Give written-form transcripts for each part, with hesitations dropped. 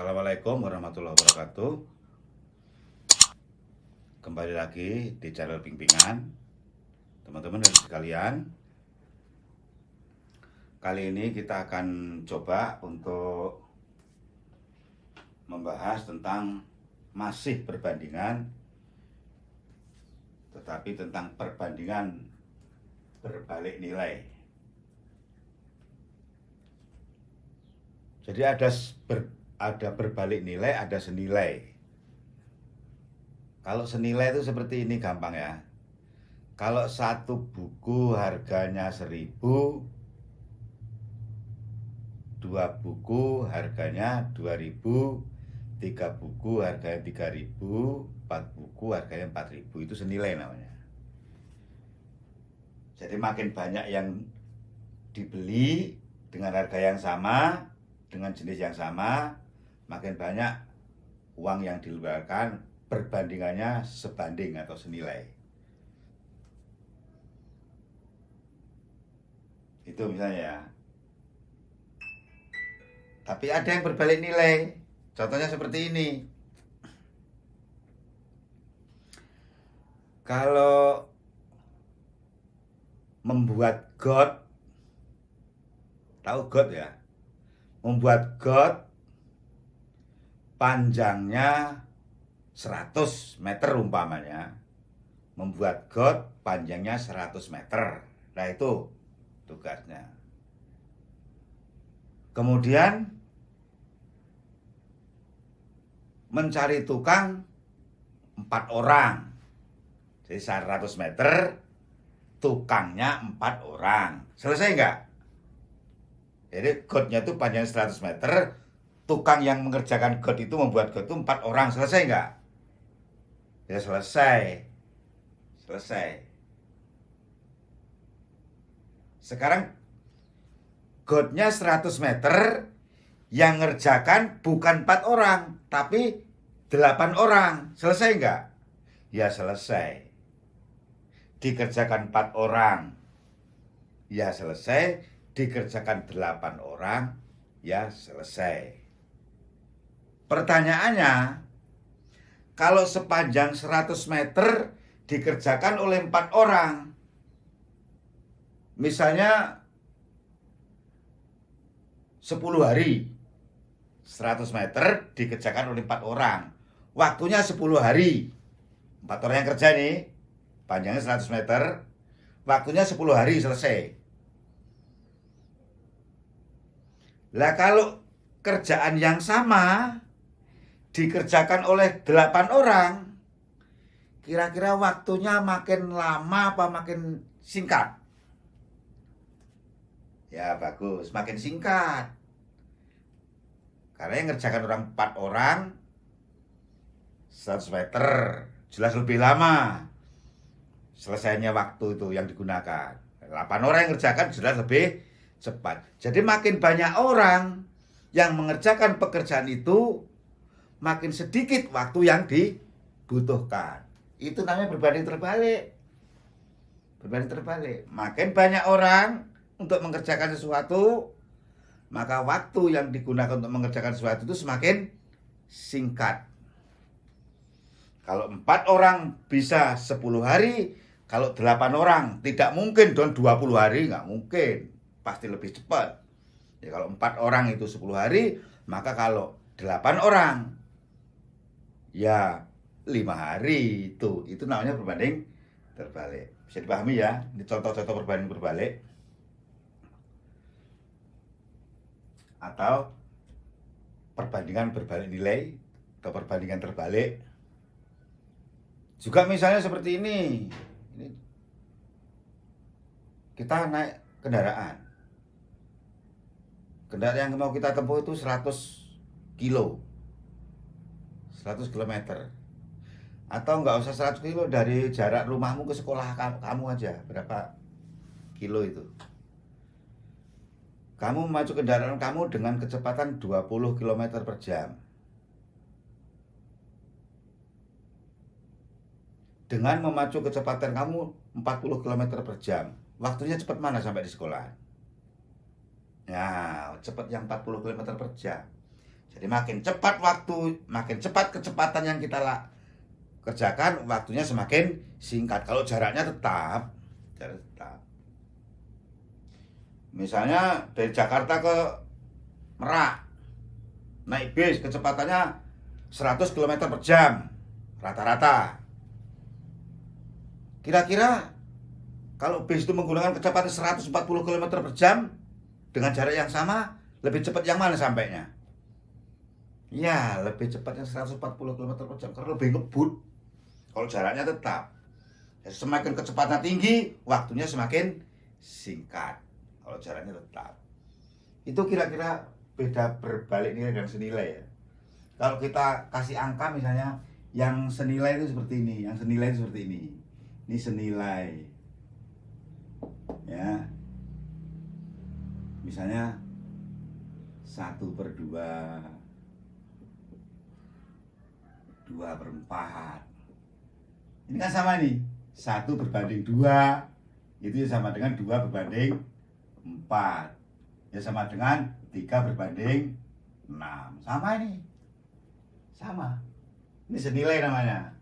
Assalamualaikum warahmatullahi wabarakatuh. Kembali lagi di channel Pingpingan. Teman-teman dan sekalian, kali ini kita akan coba untuk membahas tentang masih perbandingan, tetapi tentang perbandingan berbalik nilai. Jadi ada berbalik nilai, ada senilai. Kalau senilai itu seperti ini gampang ya. Kalau satu buku harganya 1.000, 2 buku harganya 2.000, 3 buku harganya 3.000, 4 buku harganya 4.000, itu senilai namanya. Jadi makin banyak yang dibeli dengan harga yang sama, dengan jenis yang sama, makin banyak uang yang dikeluarkan, perbandingannya sebanding atau senilai. Itu misalnya ya. Tapi ada yang berbalik nilai. Contohnya seperti ini. Kalau membuat got, tahu got ya? Membuat got panjangnya 100 meter umpamanya. Membuat got panjangnya 100 meter. Nah itu tugasnya. Kemudian mencari tukang 4 orang. Jadi 100 meter, tukangnya 4 orang. Selesai enggak? Jadi gotnya itu panjang 100 meter, tukang yang mengerjakan got itu membuat got itu 4 orang. Selesai enggak? Ya selesai. Selesai. Sekarang gotnya 100 meter, yang ngerjakan bukan 4 orang, tapi 8 orang. Selesai enggak? Ya selesai. Dikerjakan 4 orang, ya selesai. Dikerjakan 8 orang, ya selesai. Pertanyaannya, kalau sepanjang 100 meter dikerjakan oleh 4 orang, misalnya 10 hari, 100 meter dikerjakan oleh 4 orang, waktunya 10 hari. 4 orang yang kerja nih, panjangnya 100 meter, waktunya 10 hari selesai. Lah kalau kerjaan yang sama dikerjakan oleh 8 orang, kira-kira waktunya makin lama apa makin singkat? Ya bagus, makin singkat. Karena yang ngerjakan 4 orang 100 meter, jelas lebih lama selesainya waktu itu yang digunakan. 8 orang yang ngerjakan jelas lebih cepat. Jadi makin banyak orang yang mengerjakan pekerjaan itu, makin sedikit waktu yang dibutuhkan. Itu namanya berbanding terbalik. Berbanding terbalik. Makin banyak orang untuk mengerjakan sesuatu, maka waktu yang digunakan untuk mengerjakan sesuatu itu semakin singkat. Kalau 4 orang bisa 10 hari, kalau 8 orang tidak mungkin dong 20 hari, nggak mungkin. Pasti lebih cepat. Ya kalau 4 orang itu 10 hari, maka kalau 8 orang ya 5 hari itu namanya berbanding terbalik. Bisa dipahami ya? Ini contoh-contoh berbanding terbalik. Atau perbandingan berbalik nilai atau perbandingan terbalik. Juga misalnya seperti ini. Kita naik kendaraan. Kendaraan yang mau kita tempuh itu 100 kilo. 100 km. Atau nggak usah 100 kilo, dari jarak rumahmu ke sekolah kamu aja. Berapa kilo itu? Kamu memacu kendaraan kamu dengan kecepatan 20 km per jam. Dengan memacu kecepatan kamu 40 km per jam, waktunya cepat mana sampai di sekolah? Ya, cepat yang 40 km per jam. Jadi makin cepat waktu, makin cepat kecepatan yang kita kerjakan, waktunya semakin singkat. Kalau jaraknya tetap, jarak tetap. Misalnya dari Jakarta ke Merak, naik bis kecepatannya 100 km per jam rata-rata. Kira-kira kalau bis itu menggunakan kecepatan 140 km per jam dengan jarak yang sama, lebih cepat yang mana sampainya? Ya, lebih cepat yang 140 km per jam karena lebih ngebut. Kalau jaraknya tetap. Semakin kecepatan tinggi, waktunya semakin singkat. Kalau jaraknya tetap. Itu kira-kira beda berbalik nilai dan senilai ya. Kalau kita kasih angka misalnya yang senilai itu seperti ini, yang senilai itu seperti ini. Ini senilai. Ya. Misalnya 1/2, 2/4. Ini kan sama nih. 1/2 itu sama dengan 2/4. Ya sama dengan 3/6. Sama ini. Sama. Ini senilai namanya.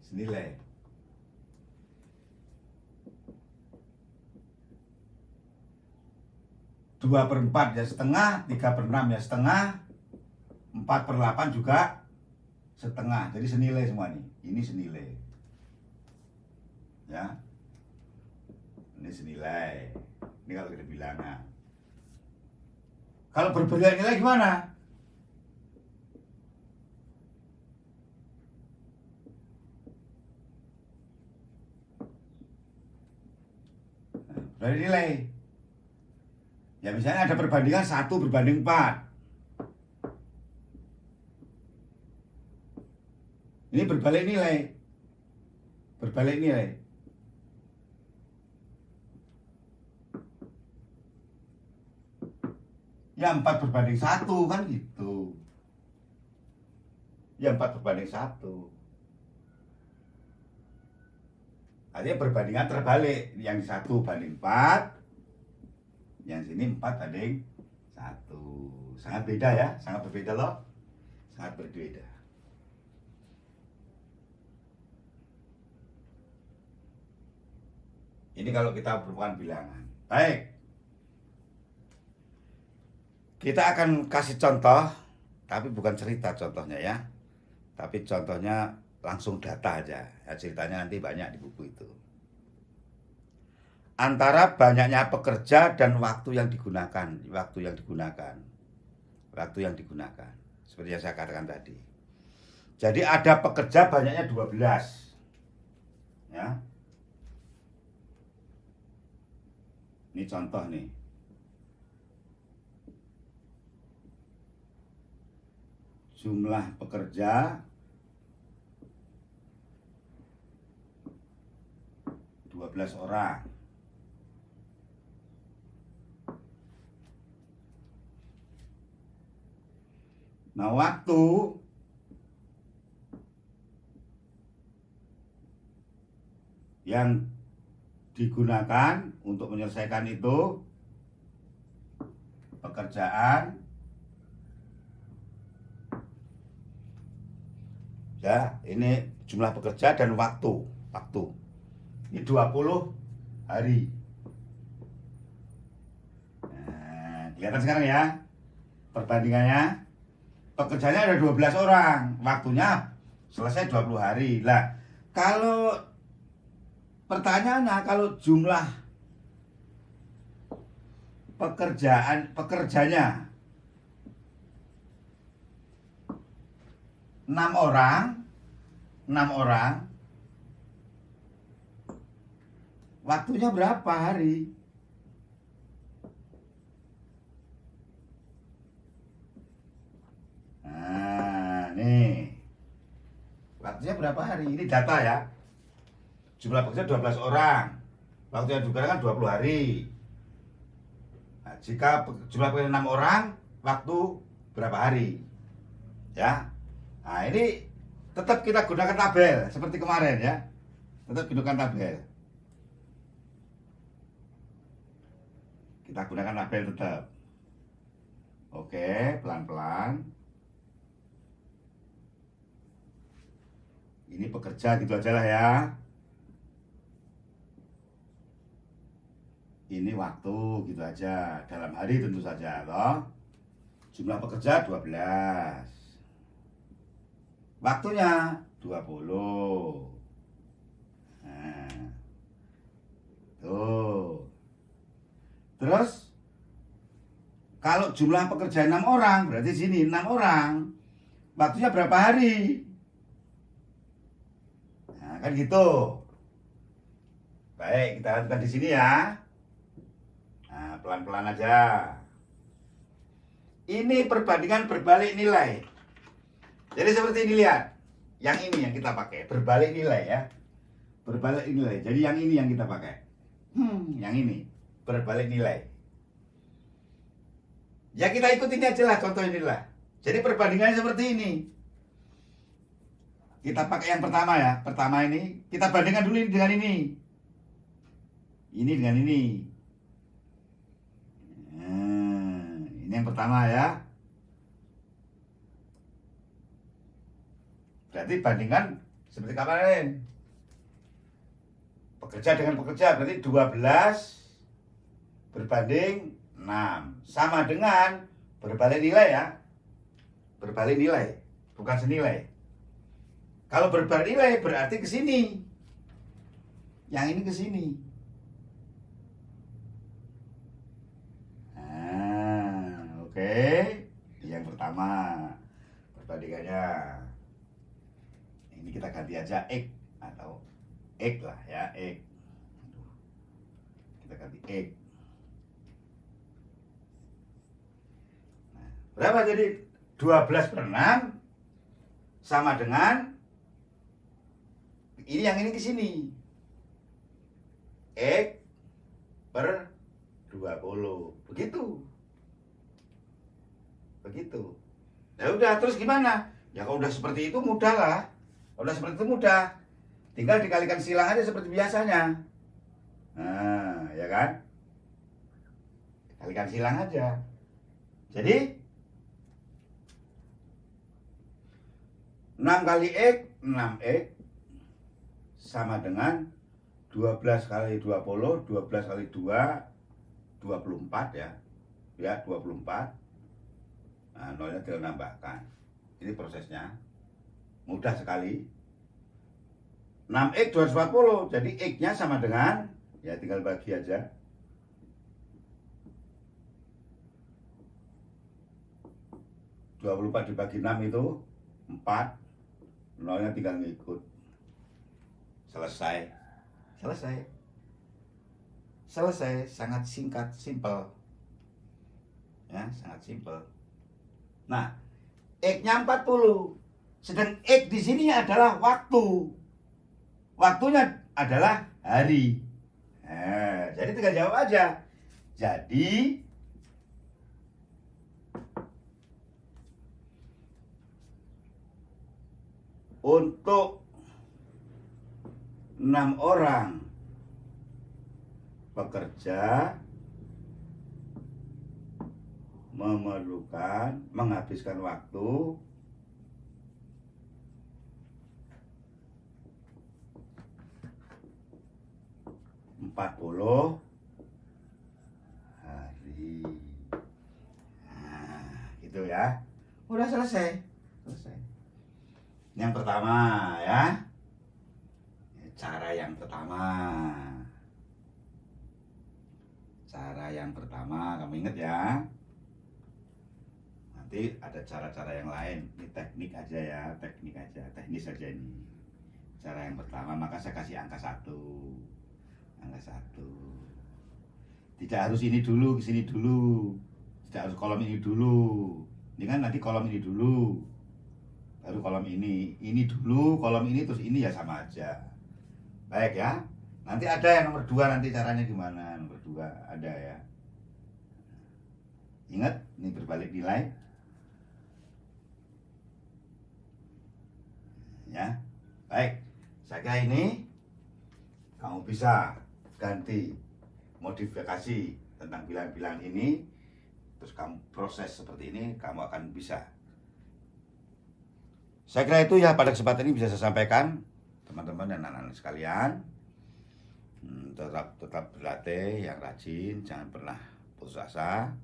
Senilai. 2/4 ya setengah, 3/6 ya setengah, 4/8 juga setengah. Jadi senilai semua nih. Ini senilai. Ya. Ini senilai. Ini kalau kita bilangan. Kalau berbeda nilai gimana? Dari nilai. Ya misalnya ada perbandingan 1/4. Ini berbalik nilai. Berbalik nilai. Ya 4/1 kan gitu. Ya 4/1. Artinya perbandingan terbalik. Yang 1/4, yang sini 4/1. Sangat beda ya, sangat berbeda loh. Sangat berbeda. Ini kalau kita merupakan bilangan. Baik. Kita akan kasih contoh, tapi bukan cerita contohnya ya. Tapi contohnya langsung data aja. Ya, ceritanya nanti banyak di buku itu. Antara banyaknya pekerja dan waktu yang digunakan. Waktu yang digunakan. Seperti yang saya katakan tadi. Jadi ada pekerja banyaknya 12. Ya. Ini contoh nih. Jumlah pekerja 12 orang. Nah, waktu yang digunakan untuk menyelesaikan itu pekerjaan ya, ini jumlah pekerja dan waktu. Ini 20 hari. Nah, kelihatan sekarang ya perbandingannya. Pekerjanya ada 12 orang, waktunya selesai 20 hari. Lah, kalau pertanyaannya kalau jumlah pekerjanya 6 orang, waktunya berapa hari? Nah, nih. Waktunya berapa hari? Ini data ya. Jumlah pekerja 12 orang. Waktu yang digunakan 20 hari. Nah, jika jumlah pekerja 6 orang, waktu berapa hari? Ya. Nah, ini tetap kita gunakan tabel seperti kemarin ya. Tetap gunakan tabel. Kita gunakan tabel tetap. Oke, pelan-pelan. Ini pekerja gitu aja lah ya. Ini waktu gitu aja. Dalam hari tentu saja toh. Jumlah pekerja 12. Waktunya 20. Nah, tuh. Terus kalau jumlah pekerja 6 orang, berarti sini 6 orang. Waktunya berapa hari? Nah, kan gitu. Baik, kita lakukan di sini ya. Nah, pelan-pelan aja. Ini perbandingan berbalik nilai. Jadi seperti ini, lihat. Yang ini yang kita pakai, berbalik nilai ya. Berbalik nilai. Jadi yang ini yang kita pakai. Yang ini, berbalik nilai. Ya kita ikutin aja lah contoh inilah. Jadi perbandingannya seperti ini. Kita pakai yang pertama ya. Pertama ini, kita bandingkan dulu ini dengan ini. Ini dengan ini. Ini yang pertama ya. Berarti bandingkan seperti kemarin. Pekerja dengan pekerja berarti 12 berbanding 6. Sama dengan berbalik nilai ya. Berbalik nilai, bukan senilai. Kalau berbalik nilai berarti ke sini. Yang ini ke sini. Nah, oke. Yang pertama perbandingannya. Ini kita ganti aja X atau X lah ya, X. Kita ganti X. Nah, berapa jadi 12/6 sama dengan ini, yang ini ke sini. X per 20. Begitu. Begitu. Ya udah, terus gimana? Ya kalau udah seperti itu mudah lah. Kalau udah seperti itu mudah. Tinggal dikalikan silang aja seperti biasanya. Nah, ya kan? Kalikan silang aja. Jadi 6 kali X, 6X sama dengan 12 kali 20, 12 kali 2, 24 ya. Ya, 24. Nah, nolnya tinggal nambahkan. Ini prosesnya. Mudah sekali. 6X 240, jadi X-nya sama dengan, ya tinggal bagi aja. (24) dibagi 6 itu 4. Nolnya tinggal ngikut. Selesai. Selesai. Selesai, sangat singkat, simpel. Ya, sangat simpel. Nah, X-nya 40. Sedang X di sini adalah waktu. Waktunya adalah hari. Nah, jadi tinggal jawab aja. Jadi untuk 6 orang pekerja menghabiskan waktu 40 hari. Nah, gitu ya. Udah selesai. Selesai. Yang pertama ya. Cara yang pertama. Cara yang pertama, kamu ingat ya. Nanti ada cara-cara yang lain. Ini teknik aja ya, teknik aja, teknis aja ini. Cara yang pertama, maka saya kasih angka 1. Angka 1. Tidak harus ini dulu, ke sini dulu. Tidak harus kolom ini dulu. Ini kan nanti kolom ini dulu. Baru kolom ini. Ini dulu, kolom ini, terus ini ya sama aja. Baik ya. Nanti ada yang nomor 2, nanti caranya gimana. Nomor 2 ada ya. Ingat, ini berbalik nilai. Ya. Baik. Saya kira ini kamu bisa ganti modifikasi tentang bilangan-bilangan ini, terus kamu proses seperti ini, kamu akan bisa Saya kira itu ya pada kesempatan ini bisa saya sampaikan teman-teman dan anak-anak sekalian. Tetap berlatih yang rajin, jangan pernah putus asa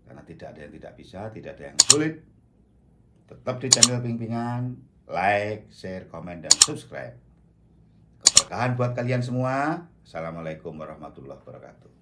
karena tidak ada yang tidak bisa, tidak ada yang sulit. Tetap di channel Ping-Pingan, like, share, komen, dan subscribe. Keberkahan buat kalian semua. Assalamualaikum warahmatullahi wabarakatuh.